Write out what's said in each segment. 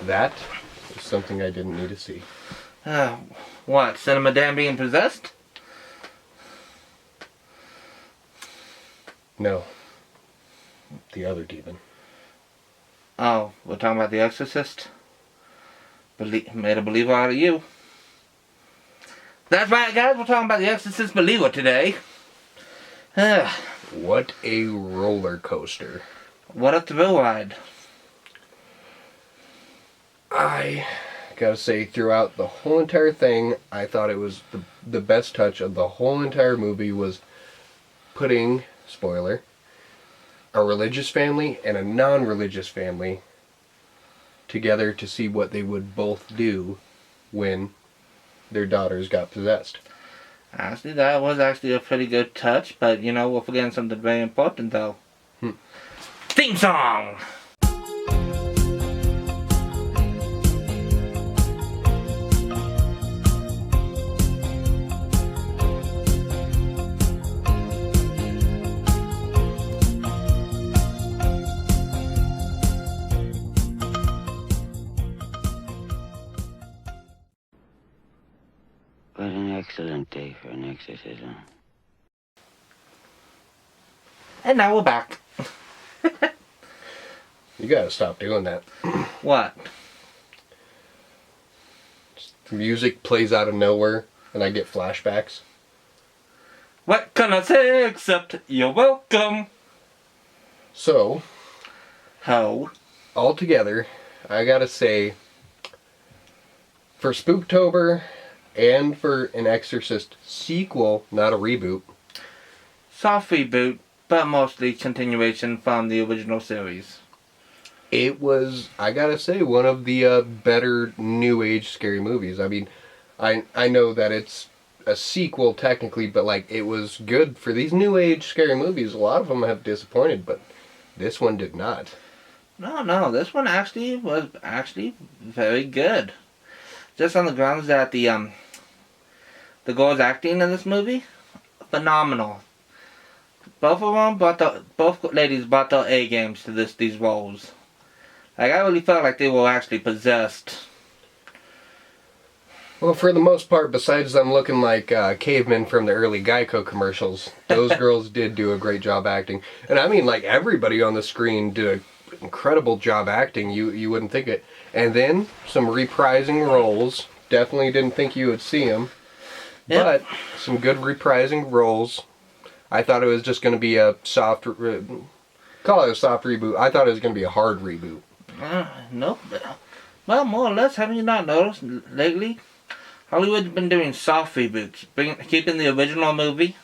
That is something I didn't need to see. What? Cinema Dan being possessed? No. The other demon. Oh, we're talking about the exorcist? Made a believer out of you. That's right, guys. We're talking about the exorcist believer today. What a roller coaster. What a thrill ride. I gotta say, throughout the whole entire thing, I thought it was the best touch of the whole entire movie was putting, spoiler, a religious family and a non-religious family together to see what they would both do when their daughters got possessed. Actually, that was actually a pretty good touch, but you know, we're forgetting something very important though. Theme song! What an excellent day for an exorcism. And now we're back. You gotta stop doing that. What? Music plays out of nowhere and I get flashbacks. What can I say except you're welcome? So, How? altogether, I gotta say, for Spooktober and for an Exorcist sequel, not a reboot. Soft reboot, but mostly continuation from the original series. It was, I gotta say, one of the better new age scary movies. I mean, I know that it's a sequel technically, but like it was good for these new age scary movies. A lot of them have disappointed, but this one did not. No, this one actually was very good. Just on the grounds that the girls acting in this movie, phenomenal. Both ladies brought their A games to these roles. Like I really felt like they were actually possessed. Well, for the most part, besides them looking like cavemen from the early Geico commercials, those girls did do a great job acting. And I mean, like, everybody on the screen did an incredible job acting. You wouldn't think it. And then some reprising roles. Definitely didn't think you would see them. Yep. But some good reprising roles. I thought it was just going to be a soft... call it a soft reboot. I thought it was going to be a hard reboot. Nope. Well, more or less, haven't you not noticed lately? Hollywood's been doing soft reboots, keeping the original movie,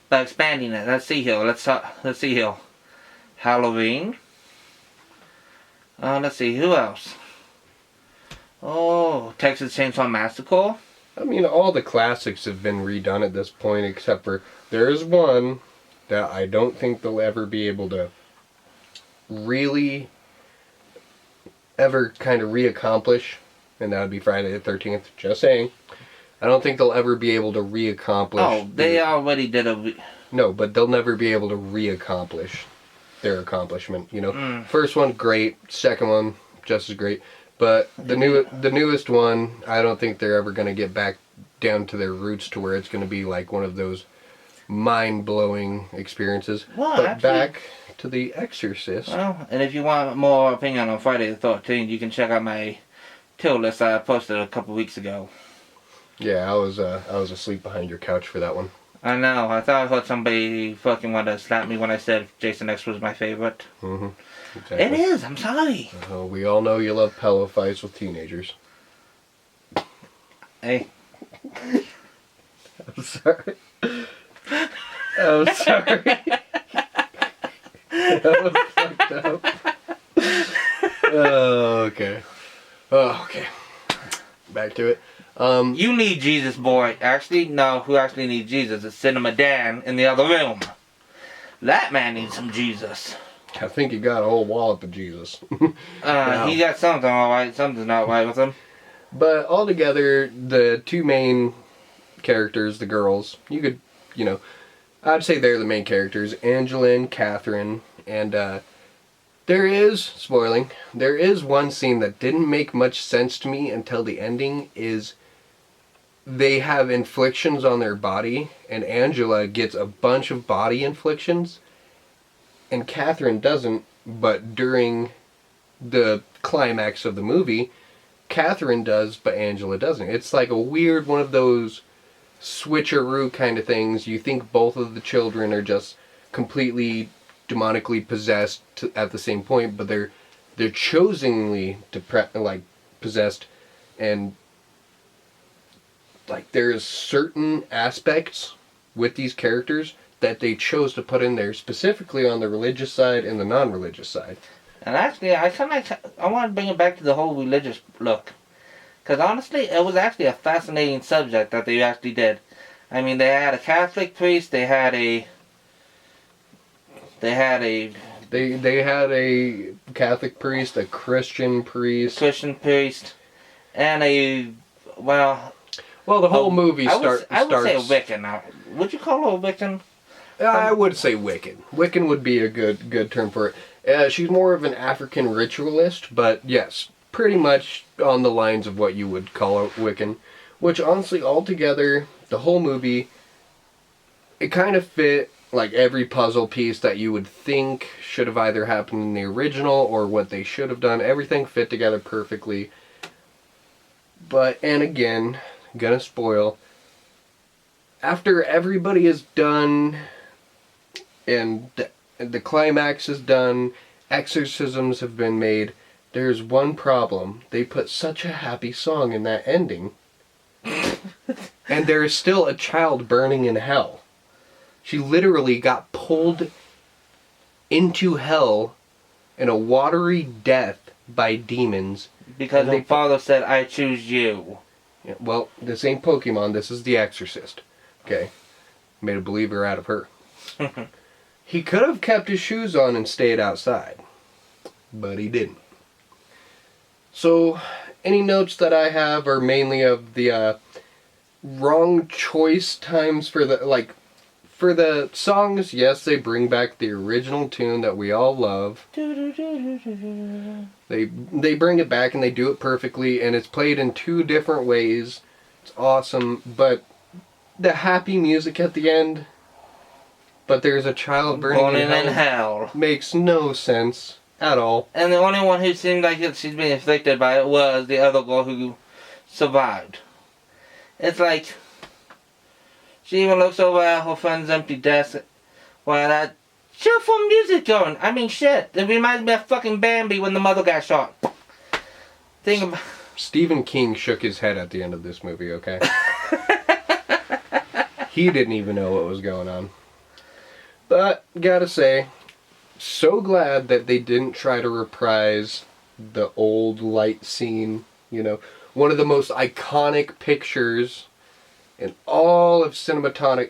but expanding it. Let's see here. Let's see here. Halloween. Let's see, who else? Oh, Texas Chainsaw Massacre. I mean, all the classics have been redone at this point, except for there's one that I don't think they'll ever be able to really ever kind of reaccomplish, and that would be Friday the 13th. Just saying. I don't think they'll ever be able to reaccomplish. Oh, they already did a... No, but they'll never be able to reaccomplish their accomplishment, you know. First one, great. Second one, just as great. But the newest one, I don't think they're ever going to get back down to their roots to where it's going to be like one of those mind-blowing experiences. Well, but actually, back to The Exorcist. Well, and if you want more opinion on Friday the 13th, you can check out my tier list I posted a couple weeks ago. Yeah, I was asleep behind your couch for that one. I know. I thought I heard somebody fucking want to slap me when I said Jason X was my favorite. Mm-hmm. Exactly. It is. I'm sorry. We all know you love pillow fights with teenagers. Hey. I'm sorry. I'm sorry. That was fucked up. Oh, okay. Oh, okay. Back to it. You need Jesus, boy. Actually, no. Who actually needs Jesus? It's Cinema Dan in the other room. That man needs some Jesus. I think he got a whole wallop of Jesus. He got something alright. Something's not right with him. But altogether, the two main characters, the girls, I'd say they're the main characters, Angela and Catherine. And there is one scene that didn't make much sense to me until the ending, is they have inflictions on their body, and Angela gets a bunch of body inflictions, and Catherine doesn't, but during the climax of the movie, Catherine does, but Angela doesn't. It's like a weird one of those switcheroo kind of things. You think both of the children are just completely demonically possessed at the same point, but they're chosenly possessed, and like there's certain aspects with these characters that they chose to put in there specifically on the religious side and the non-religious side. And actually, I want to bring it back to the whole religious look. Because honestly, it was actually a fascinating subject that they actually did. I mean, they had a Catholic priest, they had a Catholic priest, a Christian priest, and the whole movie starts. I would say a Wiccan. Now, would you call her a Wiccan? I would say Wiccan. Wiccan would be a good term for it. She's more of an African ritualist, but yes, pretty much on the lines of what you would call a Wiccan. Which honestly, altogether, the whole movie, it kind of fit like every puzzle piece that you would think should have either happened in the original or what they should have done. Everything fit together perfectly. And again, gonna spoil, after everybody is done and the climax is done, exorcisms have been made, there's one problem. They put such a happy song in that ending, and there is still a child burning in hell. She literally got pulled into hell in a watery death by demons. Because her father said, "I choose you." Yeah, well, this ain't Pokemon, this is the Exorcist. Okay? Made a believer out of her. He could have kept his shoes on and stayed outside, but he didn't. So, any notes that I have are mainly of the wrong choice times for the songs. Yes, they bring back the original tune that we all love. They bring it back and they do it perfectly, and it's played in two different ways. It's awesome, but the happy music at the end, but there's a child burning in hell, makes no sense at all. And the only one who seemed like she's been afflicted by it was the other girl who survived. It's like, she even looks over at her friend's empty desk while that cheerful music going. I mean, shit. It reminds me of fucking Bambi when the mother got shot. Think about... Stephen King shook his head at the end of this movie, okay? He didn't even know what was going on. But, gotta say, so glad that they didn't try to reprise the old light scene. One of the most iconic pictures in all of cinematograph,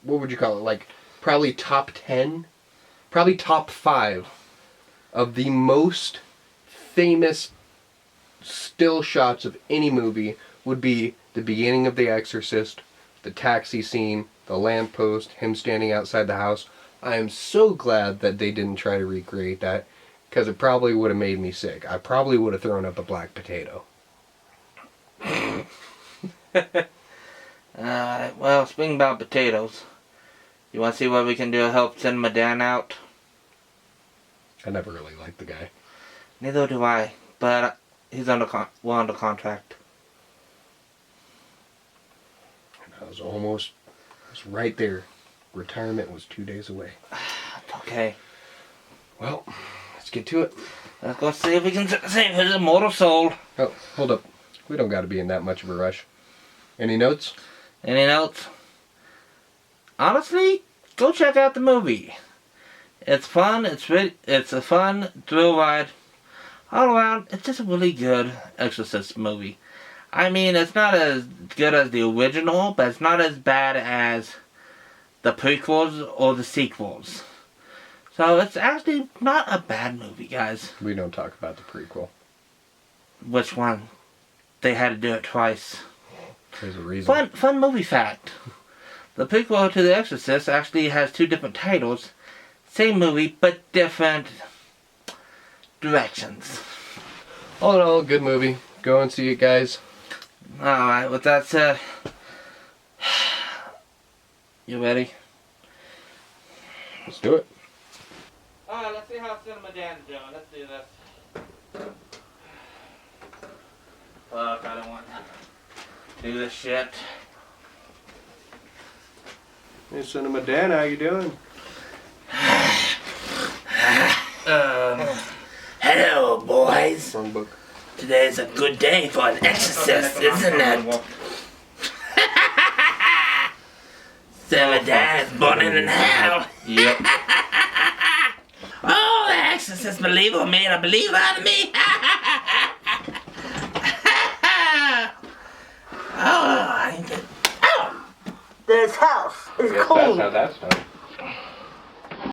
what would you call it? Like, probably top 10? Probably top 5 of the most famous still shots of any movie would be the beginning of The Exorcist, the taxi scene, the lamppost, him standing outside the house. I am so glad that they didn't try to recreate that, because it probably would have made me sick. I probably would have thrown up a black potato. Well, speaking about potatoes, you want to see what we can do to help Cinema Dan out? I never really liked the guy. Neither do I, but he's under contract. I was right there. Retirement was 2 days away. Okay. Well, let's get to it. Let's go see if we can save his immortal soul. Oh, hold up. We don't got to be in that much of a rush. Any notes? Any notes? Honestly, go check out the movie. It's fun. It's a fun thrill ride. all around, it's just a really good Exorcist movie. I mean, it's not as good as the original, but it's not as bad as the prequels or the sequels. So it's actually not a bad movie, guys. We don't talk about the prequel. Which one? They had to do it twice. There's a reason. Fun movie fact. The prequel to The Exorcist actually has 2 different titles. Same movie, but different directions. All in all, good movie. Go and see it, guys. Alright, with that said, you ready? Let's do it. Alright, let's see how Cinema Dan's doing. Let's do this. Fuck, I don't want to do this shit. Hey, Cinema Dan, how you doing? Hello, boys. Wrong book. Today's a good day for an exorcist, isn't it? Cinema Dan is burning in hell. Yep. Oh, the exorcist believer made a believer out of me. Oh, I can get... Oh! This house is Yes, cold. that's how that started.